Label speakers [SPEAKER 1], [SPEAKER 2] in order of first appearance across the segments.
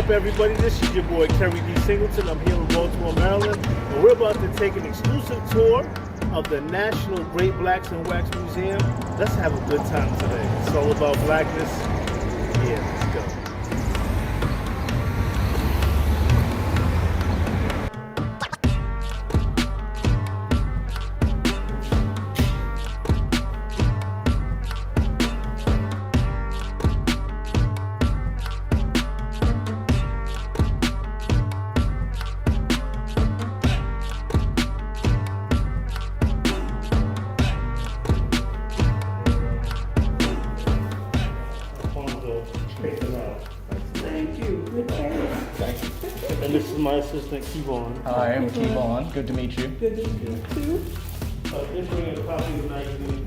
[SPEAKER 1] up, everybody? This is your boy Kerry D. Singleton. I'm here in Baltimore, Maryland, and we're about to take an exclusive tour of the National Great Blacks in Wax Museum. Let's have a good time today. It's all about blackness. Yeah, let's go.
[SPEAKER 2] Thank you. Good
[SPEAKER 1] And this is my assistant, Kevon.
[SPEAKER 3] Hi, I'm Kevon. Good to meet you.
[SPEAKER 2] Good to meet you too.
[SPEAKER 1] Just bringing a copy of the magazine.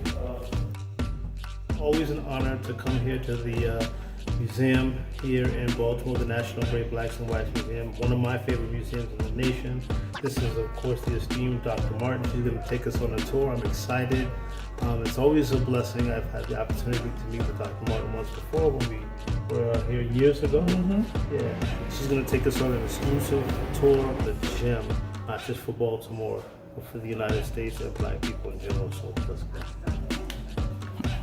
[SPEAKER 1] Always an honor to come here to the museum here in Baltimore, the National Great Blacks in Wax Museum, one of my favorite museums in the nation. This is, of course, the esteemed Dr. Martin. She's going to take us on a tour. I'm excited. It's always a blessing. I've had the opportunity to meet with Dr. Martin once before when we were here years ago. Yeah, she's going to take us on an exclusive tour of the gym, not just for Baltimore, but for the United States and black people in general. So let's go.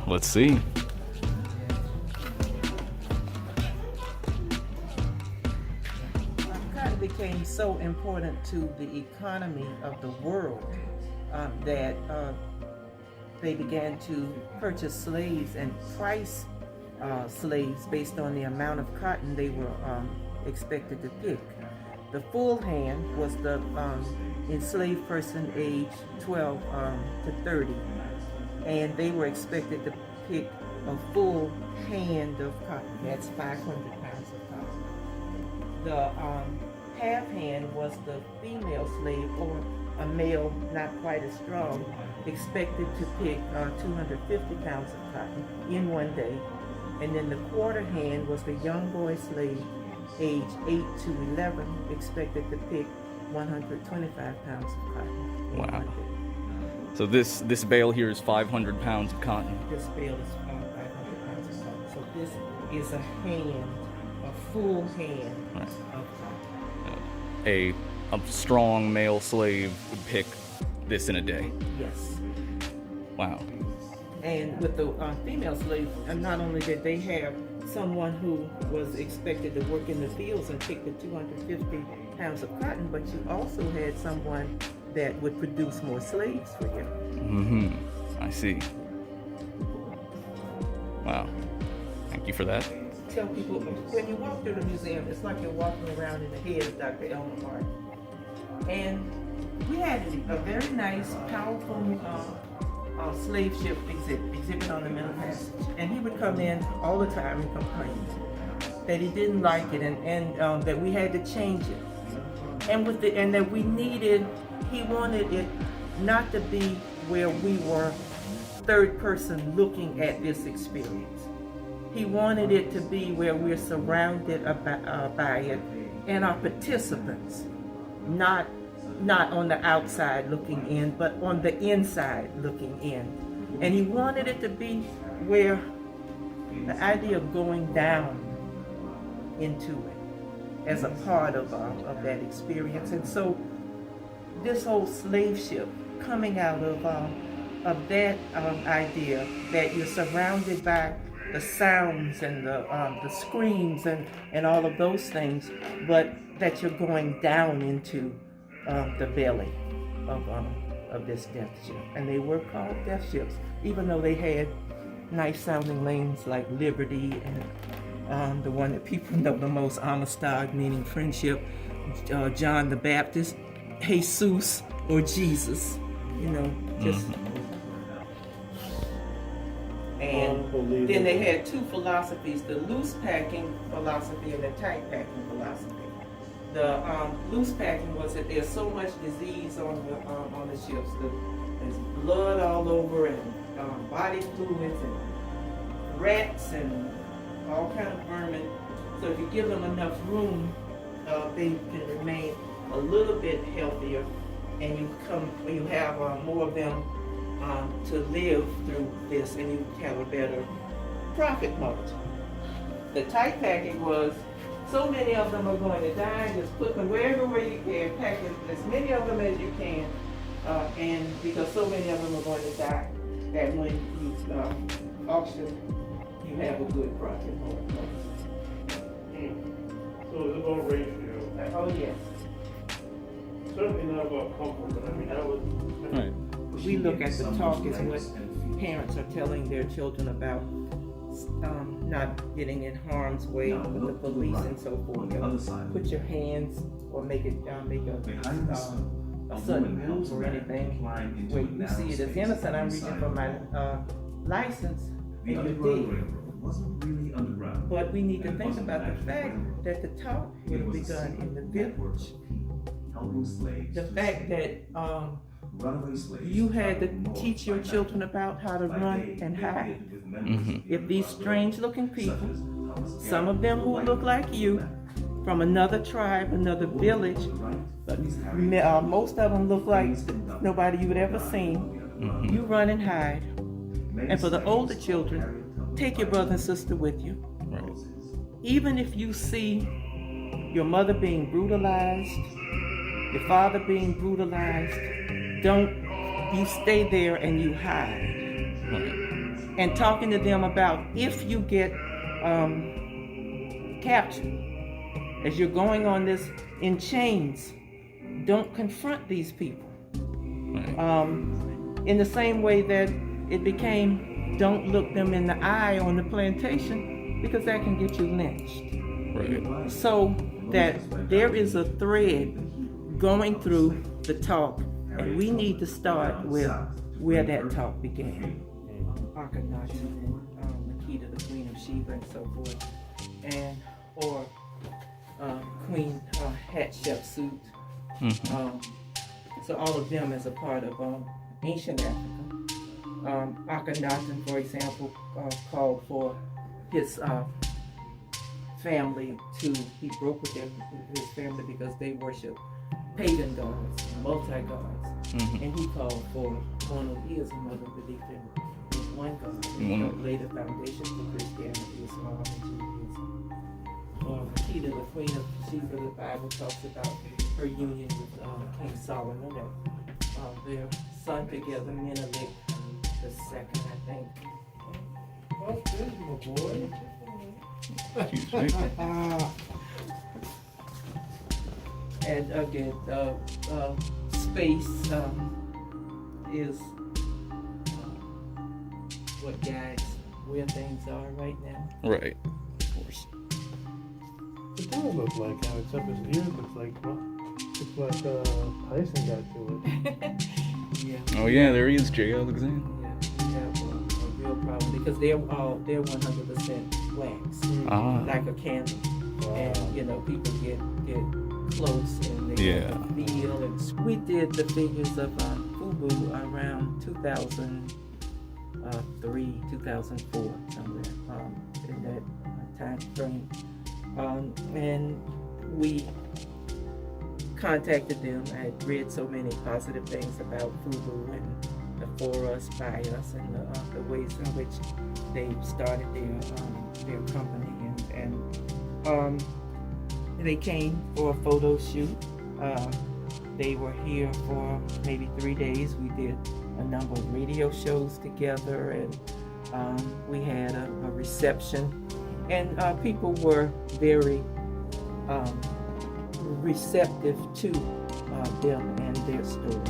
[SPEAKER 3] Let's see.
[SPEAKER 2] Cotton became so important to the economy of the world that they began to purchase slaves and price slaves based on the amount of cotton they were expected to pick. The full hand was the enslaved person aged 12 to 30, and they were expected to pick a full hand of cotton. That's 500 pounds of cotton. The half hand was the female slave, or a male not quite as strong, expected to pick 250 pounds of cotton in one day. And then the quarter hand was the young boy slave, age 8 to 11, expected to pick 125 pounds of cotton in
[SPEAKER 3] Wow.
[SPEAKER 2] one day.
[SPEAKER 3] So this bale here is 500 pounds of cotton.
[SPEAKER 2] This bale is 500 pounds of cotton. So this is a hand, a full hand
[SPEAKER 3] Right.
[SPEAKER 2] of cotton.
[SPEAKER 3] A strong male slave would pick this in a day.
[SPEAKER 2] Yes.
[SPEAKER 3] Wow.
[SPEAKER 2] And with the female slaves, and not only did they have someone who was expected to work in the fields and pick the 250 pounds of cotton, but you also had someone that would produce more slaves for you.
[SPEAKER 3] I see. Wow. Thank you for that.
[SPEAKER 2] Tell people, when you walk through the museum, it's like you're walking around in the head of Dr. Elmer Martin. And we had a very nice, powerful slave ship exhibit on the Middle Passage. And he would come in all the time and complain that he didn't like it and that we had to change it. And that we needed, he wanted it not to be where we were third person looking at this experience. He wanted it to be where we're surrounded by it and are participants, not on the outside looking in, but on the inside looking in. And he wanted it to be where the idea of going down into it as a part of that experience. And so this whole slave ship coming out of that idea that you're surrounded by the sounds and the screams and all of those things, but that you're going down into the belly of this death ship. And they were called death ships, even though they had nice sounding names like Liberty and the one that people know the most, Amistad, meaning friendship, John the Baptist, Jesus, or Jesus, just. And then they had two philosophies, the loose packing philosophy and the tight packing philosophy. The loose packing was that there's so much disease on the ships. There's blood all over and body fluids and rats and all kind of vermin. So if you give them enough room, they can remain a little bit healthier, and you have more of them to live through this, and you have a better profit margin. The tight packing was so many of them are going to die. Just put them wherever you can, pack as many of them as you can, and because so many of them are going to die, that when you auction, you have a good profit.
[SPEAKER 1] So it's about ratio.
[SPEAKER 2] Oh yes.
[SPEAKER 1] Certainly not about comfort, but I mean, that was.
[SPEAKER 3] Right.
[SPEAKER 2] We look at the talk as what parents are telling their children about not getting in harm's way with the police and so forth. Put your hands or make a sudden move or anything where you see it as innocent. I'm reaching for my license and you did. But we need to think about the fact that the talk would have begun in the village. The fact that you had to teach your children about how to run and hide.
[SPEAKER 3] Mm-hmm.
[SPEAKER 2] If these strange looking people, some of them who look like you, from another tribe, another village, but most of them look like nobody you would ever seen,
[SPEAKER 3] Mm-hmm.
[SPEAKER 2] you run and hide. And for the older children, take your brother and sister with you.
[SPEAKER 3] Right.
[SPEAKER 2] Even if you see your mother being brutalized, your father being brutalized, you stay there and you hide.
[SPEAKER 3] Right.
[SPEAKER 2] And talking to them about if you get captured, as you're going on this in chains, don't confront these people.
[SPEAKER 3] Right.
[SPEAKER 2] In the same way that it became, don't look them in the eye on the plantation, because that can get you lynched.
[SPEAKER 3] Right.
[SPEAKER 2] So that there is a thread going through the talk, and we need to start with where that talk began. Akhenaten and Makeda, the Queen of Sheba, and so forth, or Queen Hatshepsut.
[SPEAKER 3] Mm-hmm.
[SPEAKER 2] So all of them as a part of ancient Africa. Akhenaten, for example, called for his family he broke with his family because they worship pagan gods, multi-gods.
[SPEAKER 3] Mm-hmm.
[SPEAKER 2] And he called for monotheism, where they believed in one God, and lay the foundation for Christianity, Islam, and Judaism. Makeda, the Queen of Sheba, the Bible talks about her union with King Solomon, and their son together, Menelik the second, I think.
[SPEAKER 1] Oh, there's my boy.
[SPEAKER 3] Excuse me.
[SPEAKER 2] And again, space is what guides where things are right now.
[SPEAKER 3] Right. Of course.
[SPEAKER 1] It does look like him, except his ears looks like, well, it's like Tyson got to it.
[SPEAKER 2] Yeah.
[SPEAKER 3] Oh yeah, there he is, J. Alexander.
[SPEAKER 2] Yeah, we have a real problem because they're 100% wax, like a candle.
[SPEAKER 1] Wow.
[SPEAKER 2] And people get close and they feel. And we did the figures of FUBU around 2003, 2004, somewhere in that time frame. And we contacted them. I had read so many positive things about FUBU and the for us, by us, and the ways in which they started their company. And they came for a photo shoot. They were here for maybe 3 days. We did a number of radio shows together, and we had a reception. And people were very receptive to them and their story.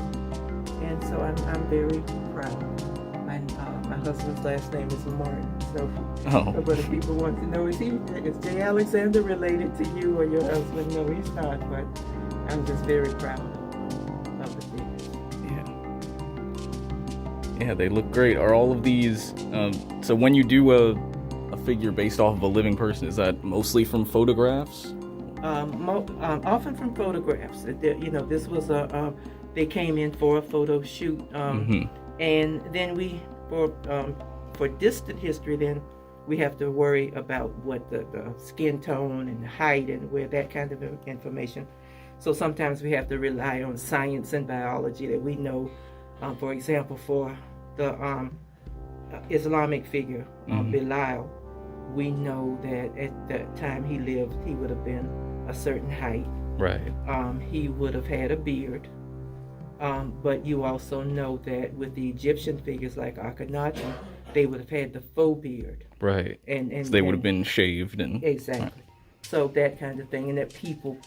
[SPEAKER 2] And so I'm very proud. My husband's last name is Martin. So but if people want to know, is J. Alexander related to you or your husband? No, he's not, but I'm just very proud of the figures.
[SPEAKER 3] Yeah, they look great. Are all of these so when you do a figure based off of a living person, is that mostly from photographs?
[SPEAKER 2] Often from photographs. This was they came in for a photo shoot, and then for distant history, then we have to worry about what the skin tone and height and where that kind of information. So sometimes we have to rely on science and biology that we know. For example, for the Islamic figure, Bilal, we know that at the time he lived, he would have been a certain height.
[SPEAKER 3] Right.
[SPEAKER 2] He would have had a beard. But you also know that with the Egyptian figures like Akhenaten, they would have had the faux beard.
[SPEAKER 3] Right.
[SPEAKER 2] And
[SPEAKER 3] so they would have been shaved and
[SPEAKER 2] exactly.
[SPEAKER 3] Right.
[SPEAKER 2] So that kind of thing, and that people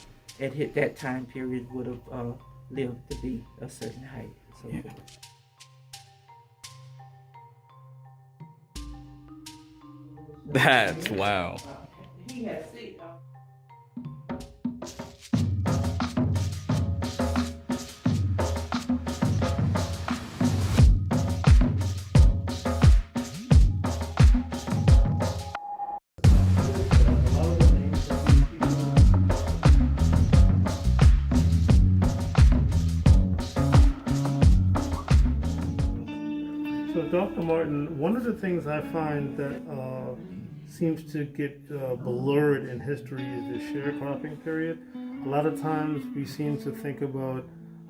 [SPEAKER 2] at that time period would have lived to be a certain height. So
[SPEAKER 3] Yeah. That's wow.
[SPEAKER 2] He has
[SPEAKER 1] So, Dr. Martin, one of the things I find that seems to get blurred in history is the sharecropping period. A lot of times we seem to think about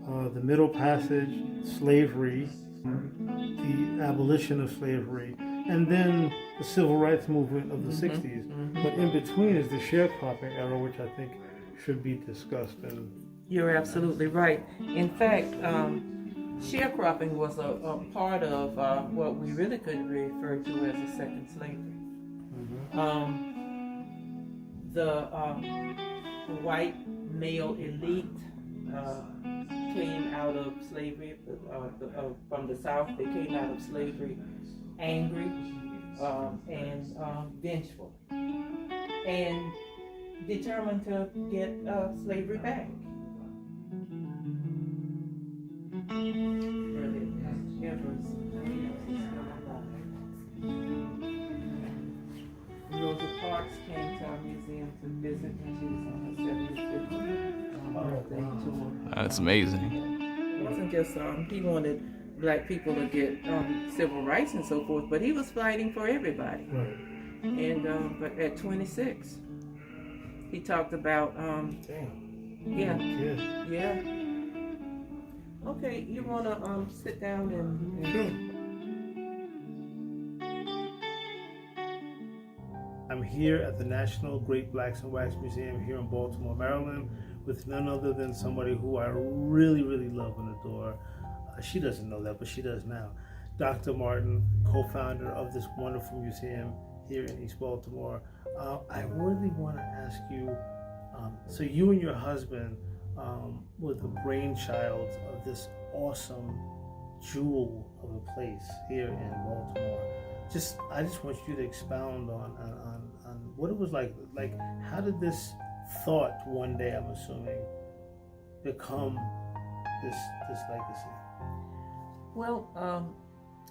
[SPEAKER 1] the Middle Passage, slavery, the abolition of slavery, and then the civil rights movement of the 60s. But in between is the sharecropping era, which I think should be discussed. And
[SPEAKER 2] You're absolutely right. In fact, sharecropping was a part of what we really could refer to as a second slavery. The white male elite came out of slavery from the South. They came out of slavery angry and vengeful, and determined to get slavery back. Rosa Parks came to our museum to visit when she was on her 75th birthday tour.
[SPEAKER 3] That's amazing.
[SPEAKER 2] It wasn't just he wanted black people to get civil rights and so forth, but he was fighting for everybody.
[SPEAKER 1] right.
[SPEAKER 2] And but at 26, he talked about yeah,
[SPEAKER 1] Yeah.
[SPEAKER 2] yeah. Okay, you wanna sit down and
[SPEAKER 1] Sure. I'm here at the National Great Blacks and Wax Museum here in Baltimore, Maryland, with none other than somebody who I really, really love and adore. She doesn't know that, but she does now. Dr. Martin, co-founder of this wonderful museum here in East Baltimore. I really want to ask you, so you and your husband were the brainchild of this awesome jewel of a place here in Baltimore. I just want you to expound on what it was like. Like, how did this thought one day, I'm assuming, become this legacy?
[SPEAKER 2] well,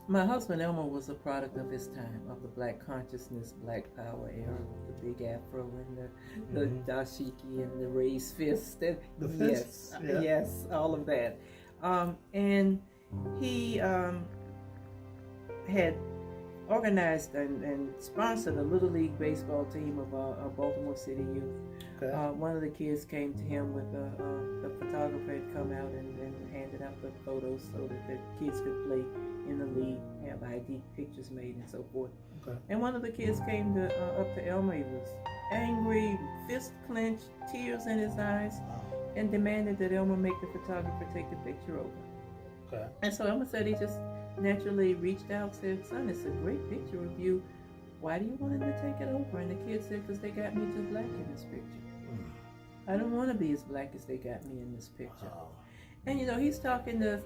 [SPEAKER 2] my husband Elmer was a product of his time, of the Black consciousness, Black power era, with the big afro and the dashiki and the raised fist.
[SPEAKER 1] The fists?
[SPEAKER 2] Yes,
[SPEAKER 1] Yeah.
[SPEAKER 2] yes, all of that. And he had organized and sponsored a Little League baseball team of Baltimore City youth.
[SPEAKER 1] Okay.
[SPEAKER 2] One of the kids came to him with the photographer had come out and handed out the photos so that the kids could play in the league, have ID pictures made and so forth.
[SPEAKER 1] Okay.
[SPEAKER 2] And one of the kids came up to Elmer. He was angry, fist clenched, tears in his eyes, and demanded that Elmer make the photographer take the picture over.
[SPEAKER 1] Okay.
[SPEAKER 2] And so Elmer said he just naturally reached out, said, "Son, it's a great picture of you. Why do you want him to take it over?" And the kid said, "Because they got me too black in this picture. I don't want to be as black as they got me in this picture." And you know, he's talking the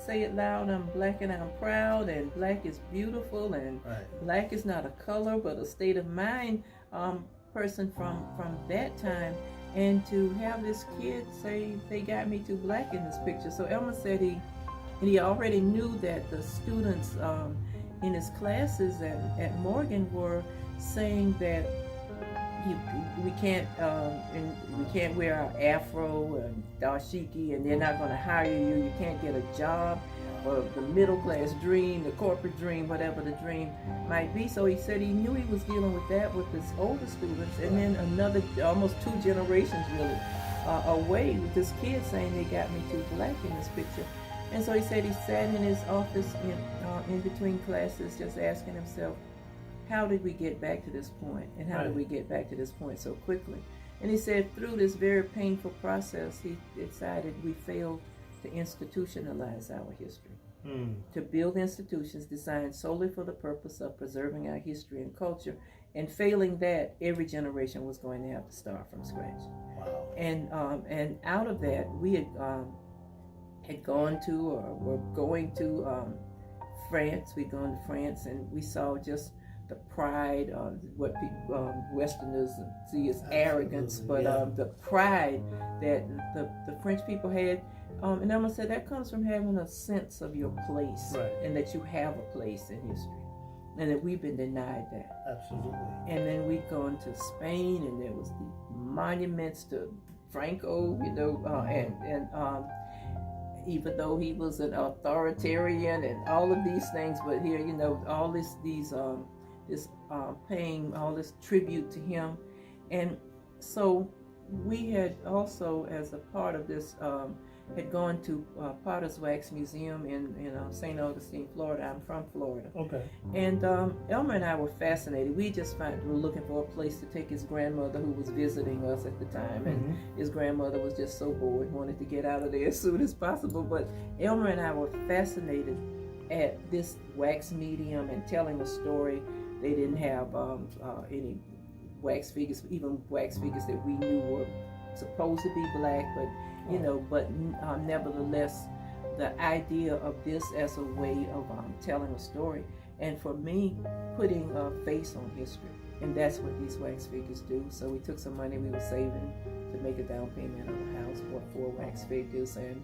[SPEAKER 2] say it loud, I'm black and I'm proud, and black is beautiful, and
[SPEAKER 1] Right.
[SPEAKER 2] black is not a color but a state of mind person from that time. And to have this kid say they got me too black in this picture. So Elmer said he already knew that the students in his classes at Morgan were saying that we can't wear our afro and dashiki, and they're not going to hire you. You can't get a job, or the middle class dream, the corporate dream, whatever the dream might be. So he said he knew he was dealing with that with his older students, and then another almost 2 generations really away with this kid saying they got me too black in this picture. And so he said he sat in his office in between classes just asking himself, how did we get back to this point, and how did
[SPEAKER 1] Right.
[SPEAKER 2] we get back to this point so quickly? And he said through this very painful process, he decided we failed to institutionalize our history, to build institutions designed solely for the purpose of preserving our history and culture, and failing that, every generation was going to have to start from scratch.
[SPEAKER 1] Wow.
[SPEAKER 2] And out of that, we had gone to, or were going to France. We'd gone to France, and we saw just the pride, what people, Westerners see as arrogance, but the pride that the French people had. And I'm gonna say that comes from having a sense of your place,
[SPEAKER 1] Right.
[SPEAKER 2] and that you have a place in history, and that we've been denied that.
[SPEAKER 1] Absolutely.
[SPEAKER 2] And then we'd gone to Spain, and there was the monuments to Franco, and even though he was an authoritarian and all of these things, but here, all this paying all this tribute to him. And so we had also, as a part of this, had gone to Potter's Wax Museum in St. Augustine, Florida. I'm from Florida.
[SPEAKER 1] Okay.
[SPEAKER 2] And Elmer and I were fascinated. We just were looking for a place to take his grandmother, who was visiting us at the time. And his grandmother was just so bored, wanted to get out of there as soon as possible. But Elmer and I were fascinated at this wax medium and telling a story. They didn't have any wax figures, even wax figures that we knew were supposed to be black, but nevertheless, the idea of this as a way of telling a story, and for me, putting a face on history, and that's what these wax figures do. So we took some money we were saving to make a down payment on a house, bought 4 wax figures, and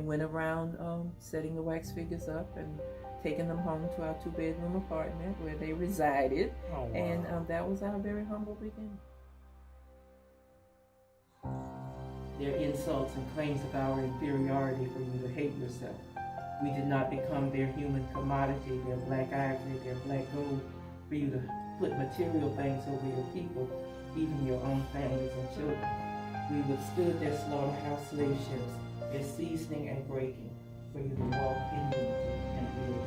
[SPEAKER 2] went around setting the wax figures up and taking them home to our 2-bedroom apartment where they resided.
[SPEAKER 1] Oh, wow.
[SPEAKER 2] And that was our very humble beginning. Their insults and claims of our inferiority for you to hate yourself. We did not become their human commodity, their black ivory, their black gold, for you to put material things over your people, even your own families and children. We withstood their slaughterhouse slave ships, their seasoning and breaking, for you to walk in unity and build